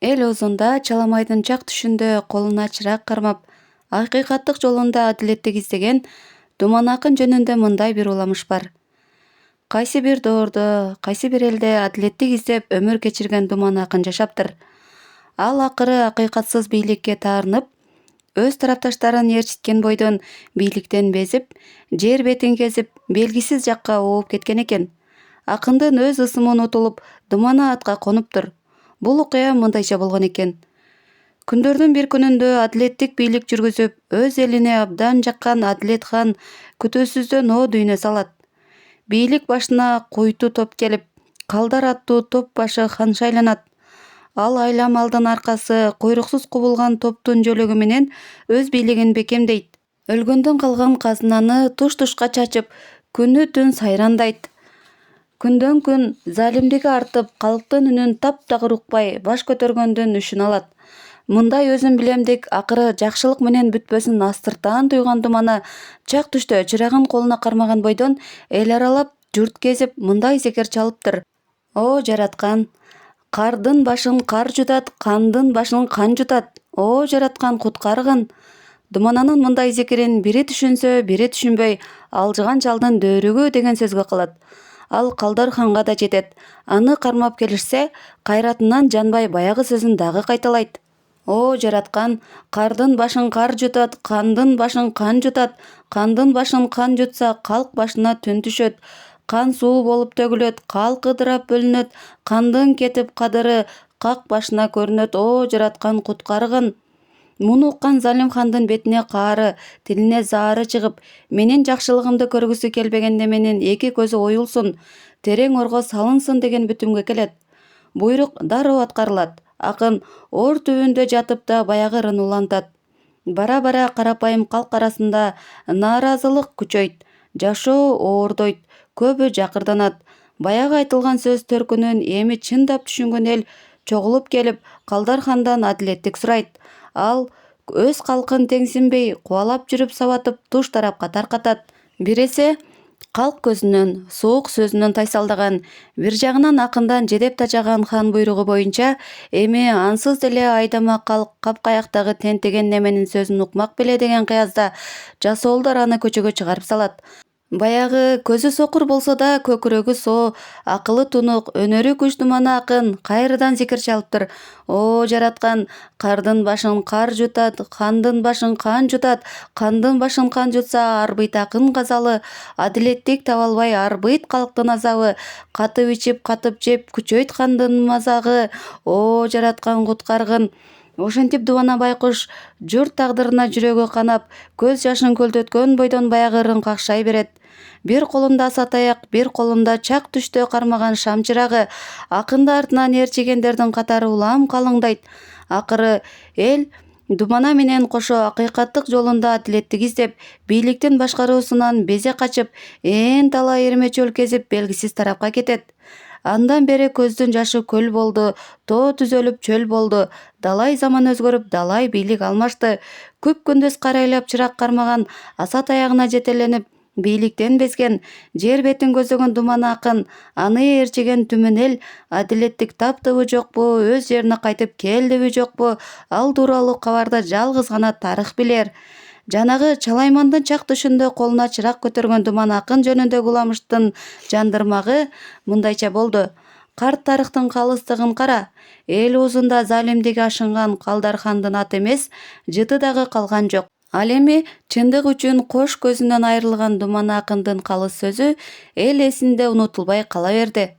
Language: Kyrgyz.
Эл озунда Чаламайдын чак түшүндө колуна чырак кармап, акыйкаттык жолунда адилеттик издеген Думан акын жөнүндө мындай бир уламыш бар. Кайсы бир доордо, кайсы бир элде адилеттик издеп өмүр кечирген Думан акын жашаптыр. Ал акыры акыйкатсыз бийликке таарынып, өз тарапташтарын ээрчиткен бойдон бийликтен безип, жер бетин кезип, белгисиз жакка ооп кеткен экен. Акындын өз ысымы унутулуп, Думана атка конуптур. Бул окуя мындайча болгон экен. Күндөрдүн бир күнүндө адилеттик бийлик жүргүзүп, өз элине абдан жаккан Адилет хан күтүүсүздөн о дүйнө салат. Бийлик башына куйту топ келип, Калдар аттуу топ башы ханша айланат. Ал айламалдын аркасы куйруксуз кубулган топтун жөлөгү менен өз бийлигин бекемдейт. Өлгөндөн калган казынаны туш-тушка чачып, күнү түн сайрандайт. Күндөн күн залимдиги артып, калктын үнүн таптагыр укпай, баш көтөргөндүн үшүн алат. Мындай өзүн билемдик, акыры жакшылык менен бүтпөсүн астыртаан туйган Думана чак түштө чырагын колуна кармаган бойдон эл аралап, журт кезип, мындай зекер чалыптыр. О жараткан, кардын башын кар жутат, кандын башын кан жутат. О жараткан, куткаргын. Думананын мындай зекерин бири түшүнсө, бири түшүнбөй, алжыган жалдын дөөрүгү деген сөзгө калат. Ал Калдар ханга да жетет. Аны кармап келишсе, кайратынан жанбай баягы сөзүн дагы кайталайт. О жараткан, кардын башын кар жутат, кандын башын кан жутат, кандын башын кан жутса, калк башына түн түшөт. Кан суу болуп төгүлөт, калк ыдырап бөлүнөт, кандын кетип кадыры как башына көрүнөт. О жараткан, куткаргын. Муну уккан Залим хандын бетине каары, тилине заары чыгып, менин жакшылыгымды көргүсү келбегенде менин эки көзү оюлсун, терең орго салынсын деген бүтүмгө келет. Буйрук дароо аткарылат. Акын оор түбүндө жатып да баягы ырын улантат. Бара-бара карапайым калк арасында нааразылык күчөйт, жашоо оордойт, көбү жакырданат. Баягы айтылган сөз төркүнүн эми чындап түшүнгөн эл чогулуп келип, Калдар хандан адилеттик сурайт. Ал өз калкын теңсинбей, кубалап жүрүп сабатып, туш тарапка таркатат. Биресе калк көзүнөн, суук сөзүнөн тайсалдаган, бир жагынан акындан жедеп тажаган хан буйругу боюнча, эми ансыз деле айдама калк капкаяктагы тентеген неменин сөзүн укмак беле деген кыязда жасоолдор аны көчөгө чыгарып салат. Баягы көзү сокур болсо да көкүрөгү соо, акылы тунук, өнөрү күч Думана акын кайрадан зикир чалыптыр. О жараткан, кардын башын кар жутат, кандын башын кан жутат, кандын башын кан жутса, арбыйт акын казалы, адилеттик таба албай арбыйт калктын азабы, катып ичип, катып жеп, күчөйт кандын мазагы. О жараткан, куткаргын. Ошентип Думана байкуш журт тагдырына жүрөгү канап, көз жашын көлдөткөн бойдон баягы ырын какшай берет. Бир колунда аса таяк, бир колунда чак түштө кармаган шам чырагы, акынды артынан ээрчигендердин катары улам калыңдайт. Акыры эл Думана менен кошо акыйкаттык жолунда адилеттик издеп, бийликтин башкаруусунан безе качып, талай эрме чөл кезип, белгисиз тарапка кетет. Андан бери көздүн жашы көл болду, тоо түзөлүп чөл болду, далай заман өзгөрүп, далай бийлик алмашты. Күп күндүз карайлап чырак кармаган, аса таягына жетеленип, бийликтен безген, жер бетин көздөгөн Думана акын, аны ээрчиген түмөн эл адилеттик таптыбы жокпу, өз жерине кайтып келдиби жокпу, ал тууралуу кабарды жалгыз гана тарых билер. Жанагы Чалаймандын чак түшүндө колуна чырак көтөргөн Думан акын жөнүндөгү уламыштын жандырмагы мындайча болду. Карт тарыхтын калыстыгын кара. Эл оозунда залимдиги ашынган Калдар хандын аты эмес, жыты дагы калган жок. Ал эми чындык үчүн кош көзүнөн айрылган Думан акындын калыс сөзү эл эсинде унутулбай кала берди.